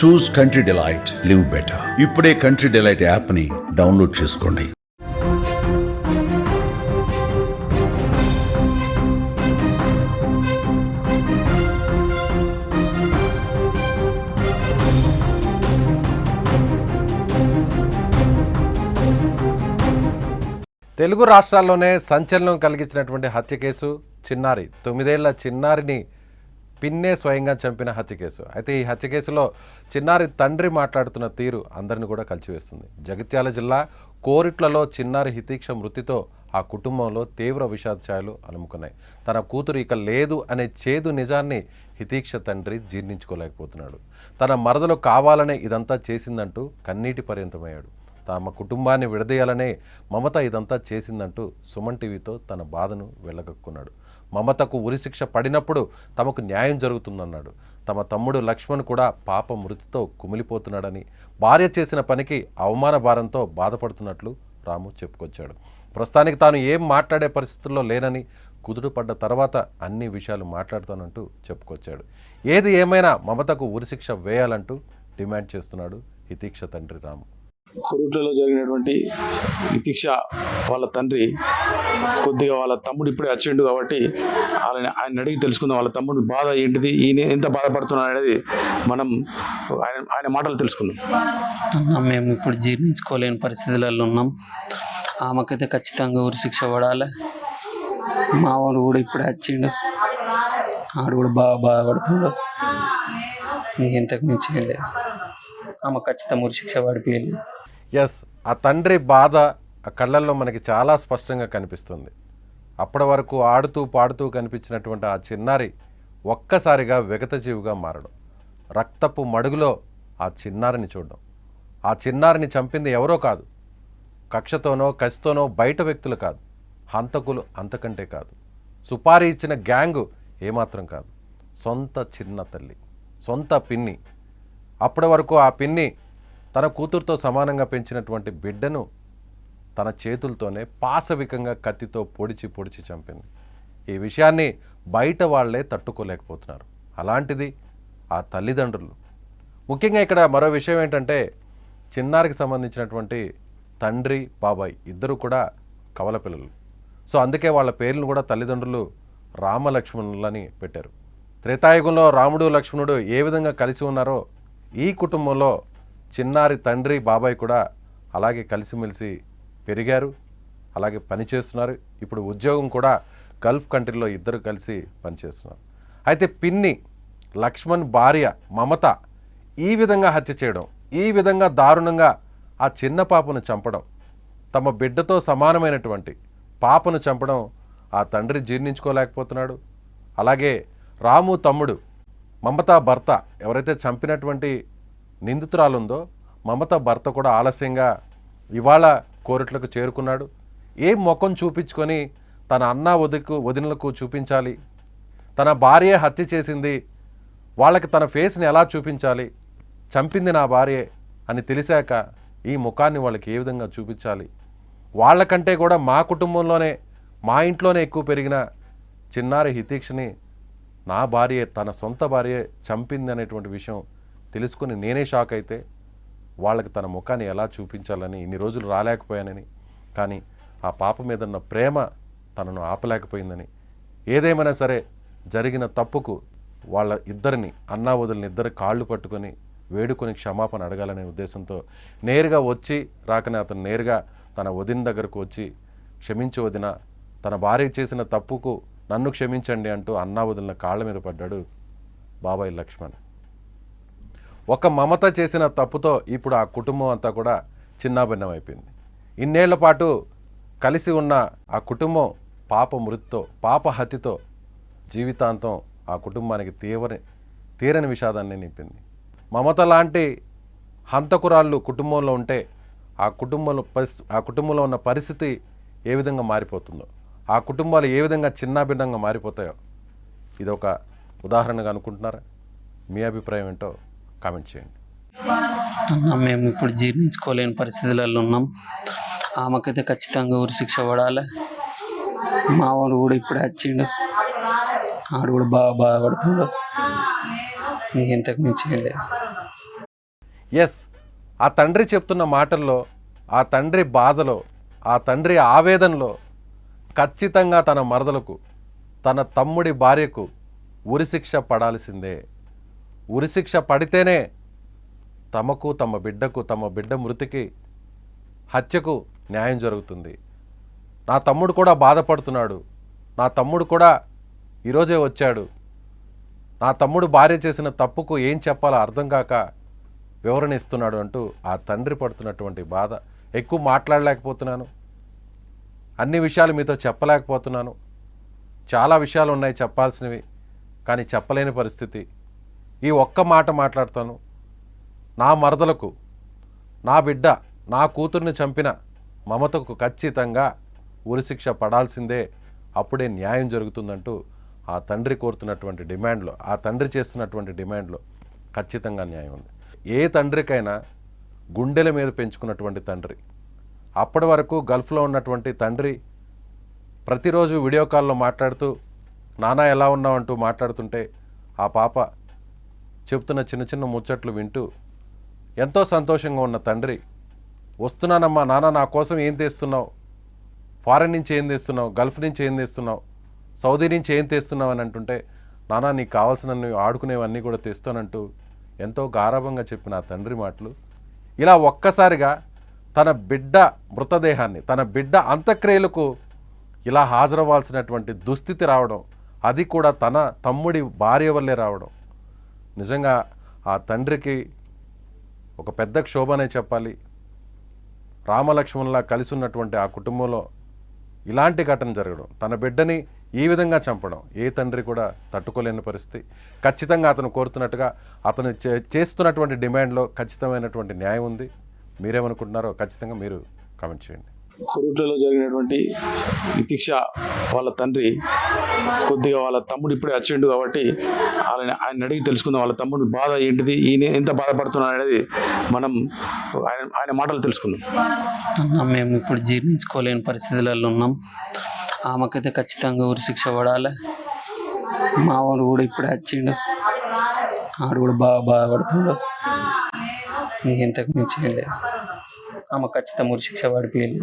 చూస్ country delight, live better. ఇప్పుడే country delight యాప్ని download చేసుకోండి. తెలుగు రాష్ట్రాల్లోనే సంచలనం కలిగించినటువంటి హత్య కేసు చిన్నారి. 9 ఏళ్ల చిన్నారిని పిన్నే స్వయంగా చంపిన హత్య కేసు. అయితే ఈ హత్య కేసులో చిన్నారి తండ్రి మాట్లాడుతున్న తీరు అందరిని కూడా కలిచివేస్తుంది. జగిత్యాల జిల్లా కోరిట్లలో చిన్నారి హితీక్ష మృతితో ఆ కుటుంబంలో తీవ్ర విషాదఛాయలు అలుముకున్నాయి. తన కూతురు ఇక లేదు అనే చేదు నిజాన్ని హితీక్ష తండ్రి జీర్ణించుకోలేకపోతున్నాడు. తన మరదలు కావాలనే ఇదంతా చేసిందంటూ కన్నీటి పర్యంతమయ్యాడు. తమ కుటుంబాన్ని విడదీయాలనే మమత ఇదంతా చేసిందంటూ సుమన్ టీవీతో తన బాధను వెళ్ళగక్కున్నాడు. మమతకు ఉరిశిక్ష పడినప్పుడు తమకు న్యాయం జరుగుతుందన్నాడు. తమ తమ్ముడు లక్ష్మణ్ కూడా పాప మృతితో కుమిలిపోతున్నాడని, భార్య చేసిన పనికి అవమాన భారంతో బాధపడుతున్నట్లు రాము చెప్పుకొచ్చాడు. ప్రస్తుతానికి తాను ఏం మాట్లాడే పరిస్థితుల్లో లేనని, కుదురు పడ్డ తర్వాత అన్ని విషయాలు మాట్లాడతానంటూ చెప్పుకొచ్చాడు. ఏది ఏమైనా మమతకు ఉరిశిక్ష వేయాలంటూ డిమాండ్ చేస్తున్నాడు హితీక్ష తండ్రి రాము. కొరుట్లలో జరిగినటువంటి హితీక్ష వాళ్ళ తండ్రి కొద్దిగా వాళ్ళ తమ్ముడు ఇప్పుడే వచ్చిండు కాబట్టి ఆయన అడిగి తెలుసుకుందాం. వాళ్ళ తమ్ముడి బాధ ఏంటిది, ఈయన ఎంత బాధపడుతున్నాడు అనేది మనం ఆయన మాటలు తెలుసుకుందాం. మేము ఇప్పుడు జీర్ణించుకోలేని పరిస్థితులలో ఉన్నాం. ఆమెకైతే ఖచ్చితంగా ఉరిశిక్ష పడాలి. మా వాడు కూడా ఇప్పుడే వచ్చిండు, ఆడు కూడా బాగా బాధపడుతుండు. ఇంతకు మించి లేదు, ఆమె ఖచ్చితంగా ఉరిశిక్ష పడిపోయింది. ఎస్, ఆ తండ్రి బాధ ఆ కళ్ళల్లో మనకి చాలా స్పష్టంగా కనిపిస్తుంది. అప్పటి వరకు ఆడుతూ పాడుతూ కనిపించినటువంటి ఆ చిన్నారి ఒక్కసారిగా విగతజీవిగా మారడం, రక్తపు మడుగులో ఆ చిన్నారిని చూడడం. ఆ చిన్నారిని చంపింది ఎవరో కాదు, కక్షతోనో కసితోనో బయట వ్యక్తులు కాదు, హంతకులు అంతకంటే కాదు, సుపారీ ఇచ్చిన గ్యాంగు ఏమాత్రం కాదు, సొంత చిన్న తల్లి, సొంత పిన్ని. అప్పటి వరకు ఆ పిన్ని తన కూతురుతో సమానంగా పెంచినటువంటి బిడ్డను తన చేతులతోనే పాశవికంగా కత్తితో పొడిచి పొడిచి చంపింది. ఈ విషయాన్ని బయట వాళ్లే తట్టుకోలేకపోతున్నారు. అలాంటిది ఆ తల్లిదండ్రులు. ముఖ్యంగా ఇక్కడ మరో విషయం ఏంటంటే, చిన్నారికి సంబంధించినటువంటి తండ్రి బాబాయ్ ఇద్దరు కూడా కవల పిల్లలు. సో అందుకే వాళ్ళ పేర్లను కూడా తల్లిదండ్రులు రామలక్ష్మణులని పెట్టారు. త్రేతాయుగంలో రాముడు లక్ష్మణుడు ఏ విధంగా కలిసి ఉన్నారో ఈ కుటుంబంలో చిన్నారి తండ్రి బాబాయ్ కూడా అలాగే కలిసిమెలిసి పెరిగారు, అలాగే పనిచేస్తున్నారు. ఇప్పుడు ఉద్యోగం కూడా గల్ఫ్ కంట్రీలో ఇద్దరు కలిసి పనిచేస్తున్నారు. అయితే పిన్ని లక్ష్మణ్ భార్య మమత ఈ విధంగా హత్య చేయడం, ఈ విధంగా దారుణంగా ఆ చిన్న పాపను చంపడం, తమ బిడ్డతో సమానమైనటువంటి పాపను చంపడం ఆ తండ్రి జీర్ణించుకోలేకపోతున్నాడు. అలాగే రాము తమ్ముడు మమత భర్త ఎవరైతే చంపినటువంటి నిందితురాలుందో మమత భర్త కూడా ఆలస్యంగా ఇవాళ కోర్టులకు చేరుకున్నాడు. ఏం ముఖం చూపించుకొని తన అన్న వదినలకు చూపించాలి, తన భార్య హత్య చేసింది, వాళ్ళకి తన ఫేస్ని ఎలా చూపించాలి, చంపింది నా భార్యే అని తెలిసాక ఈ ముఖాన్ని వాళ్ళకి ఏ విధంగా చూపించాలి, వాళ్ళకంటే కూడా మా కుటుంబంలోనే మా ఇంట్లోనే ఎక్కువ పెరిగిన చిన్నారి హితీక్షని నా భార్యే, తన సొంత భార్యే చంపింది అనేటువంటి విషయం తెలుసుకుని నేనే షాక్ అయితే వాళ్ళకి తన ముఖాన్ని ఎలా చూపించాలని ఇన్ని రోజులు రాలేకపోయానని, కానీ ఆ పాప మీద ఉన్న ప్రేమ తనను ఆపలేకపోయిందని, ఏదేమైనా సరే జరిగిన తప్పుకు వాళ్ళ ఇద్దరిని అన్నా వదిలిని ఇద్దరు కాళ్ళు పట్టుకొని వేడుకొని క్షమాపణ అడగాలనే ఉద్దేశంతో నేరుగా వచ్చి రాకనే అతను నేరుగా తన వదిన దగ్గరకు వచ్చి క్షమించి వదిన, తన భార్య చేసిన తప్పుకు నన్ను క్షమించండి అంటూ అన్నా వదిలిన కాళ్ళ మీద పడ్డాడు బాబాయ్ లక్ష్మణ్. ఒక మమత చేసిన తప్పుతో ఇప్పుడు ఆ కుటుంబం అంతా కూడా చిన్నాభిన్నం అయిపోయింది. ఇన్నేళ్ల పాటు కలిసి ఉన్న ఆ కుటుంబం పాప మృతితో, పాప హత్యతో జీవితాంతం ఆ కుటుంబానికి తీరని విషాదాన్ని నింపింది. మమత లాంటి హంతకురాళ్ళు కుటుంబంలో ఉంటే ఆ కుటుంబంలో ఉన్న పరిస్థితి ఏ విధంగా మారిపోతుందో, ఆ కుటుంబాలు ఏ విధంగా చిన్నాభిన్నంగా మారిపోతాయో ఇదొక ఉదాహరణగా అనుకుంటున్నారా? మీ అభిప్రాయం ఏంటో కామెంట్ చేయండి. మేము ఇప్పుడు జీర్ణించుకోలేని పరిస్థితులలో ఉన్నాం. ఆమెకైతే ఖచ్చితంగా ఉరిశిక్ష పడాలి. మా వాడు కూడా ఇప్పుడే వచ్చిండు, ఆడు కూడా బాగా బాధపడుతుండు. ఇంతకు మించి లేదు. ఎస్, ఆ తండ్రి చెప్తున్న మాటల్లో, ఆ తండ్రి బాధలో, ఆ తండ్రి ఆవేదనలో ఖచ్చితంగా తన మరదలకు, తన తమ్ముడి భార్యకు ఉరిశిక్ష పడాల్సిందే. ఉరిశిక్ష పడితేనే తమకు, తమ బిడ్డకు, తమ బిడ్డ మృతికి, హత్యకు న్యాయం జరుగుతుంది. నా తమ్ముడు కూడా బాధపడుతున్నాడు, నా తమ్ముడు కూడా ఈరోజే వచ్చాడు, నా తమ్ముడు భార్య చేసిన తప్పుకు ఏం చెప్పాలో అర్థం కాక వివరణ ఇస్తున్నాడు అంటూ ఆ తండ్రి పడుతున్నటువంటి బాధ. ఎక్కువ మాట్లాడలేకపోతున్నాను, అన్ని విషయాలు మీతో చెప్పలేకపోతున్నాను, చాలా విషయాలు ఉన్నాయి చెప్పాల్సినవి, కానీ చెప్పలేని పరిస్థితి. ఈ ఒక్క మాట మాట్లాడతాను. నా మరదలకు, నా బిడ్డ, నా కూతుర్ని చంపిన మమతకు ఖచ్చితంగా ఉరిశిక్ష పడాల్సిందే, అప్పుడే న్యాయం జరుగుతుందంటూ ఆ తండ్రి కోరుతున్నటువంటి డిమాండ్లో, ఆ తండ్రి చేస్తున్నటువంటి డిమాండ్లో ఖచ్చితంగా న్యాయం ఉంది. ఏ తండ్రికైనా గుండెల మీద పెంచుకున్నటువంటి తండ్రి, అప్పటి వరకు గల్ఫ్లో ఉన్నటువంటి తండ్రి ప్రతిరోజు వీడియో కాల్లో మాట్లాడుతూ నానా ఎలా ఉన్నావు అంటూ మాట్లాడుతుంటే ఆ పాప చెప్తున్న చిన్న చిన్న ముచ్చట్లు వింటూ ఎంతో సంతోషంగా ఉన్న తండ్రి, వస్తున్నానమ్మా నాన్న, నా కోసం ఏం తెస్తున్నావు, ఫారెన్ నుంచి ఏం తెస్తున్నావు, గల్ఫ్ నుంచి ఏం తెస్తున్నావు, సౌదీ నుంచి ఏం తెస్తున్నావు అని అంటుంటే, నాన్న నీకు కావాల్సినవి ఆడుకునేవన్నీ కూడా తెస్తానంటూ ఎంతో గారాభంగా చెప్పిన ఆ తండ్రి మాటలు ఇలా ఒక్కసారిగా తన బిడ్డ మృతదేహాన్ని, తన బిడ్డ అంత్యక్రియలకు ఇలా హాజరవ్వాల్సినటువంటి దుస్థితి రావడం, అది కూడా తన తమ్ముడి భార్య వల్లే రావడం, నిజంగా ఆ తండ్రికి ఒక పెద్ద క్షోభనే చెప్పాలి. రామలక్ష్మణులా కలిసి ఉన్నటువంటి ఆ కుటుంబంలో ఇలాంటి ఘటన జరగడం, తన బిడ్డని ఈ విధంగా చంపడం ఏ తండ్రి కూడా తట్టుకోలేని పరిస్థితి. ఖచ్చితంగా అతను కోరుతున్నట్టుగా అతను చేస్తున్నటువంటి డిమాండ్లో ఖచ్చితమైనటువంటి న్యాయం ఉంది. మీరేమనుకుంటున్నారో ఖచ్చితంగా మీరు కామెంట్ చేయండి. కొరుట్లలో జరిగినటువంటి ఇతిక్ష వాళ్ళ తండ్రి కొద్దిగా వాళ్ళ తమ్ముడు ఇప్పుడే వచ్చిండు కాబట్టి ఆయన అడిగి తెలుసుకుందాం వాళ్ళ తమ్ముడి బాధ ఏంటిది, ఈయన ఎంత బాధపడుతున్నాడు అనేది మనం ఆయన మాటలు తెలుసుకుందాం. అన్న మేము ఇప్పుడు జీర్ణించుకోలేని పరిస్థితులలో ఉన్నాం. ఆమెకైతే ఖచ్చితంగా ఉరిశిక్ష పడాలి. మా వాడు కూడా ఇప్పుడే వచ్చిండు, ఆడు కూడా బాగా బాధపడుతుండు. ఇంతకు మించి ఏం లేదు. ఆమె ఖచ్చితంగా ఉరిశిక్ష పడిపోయింది.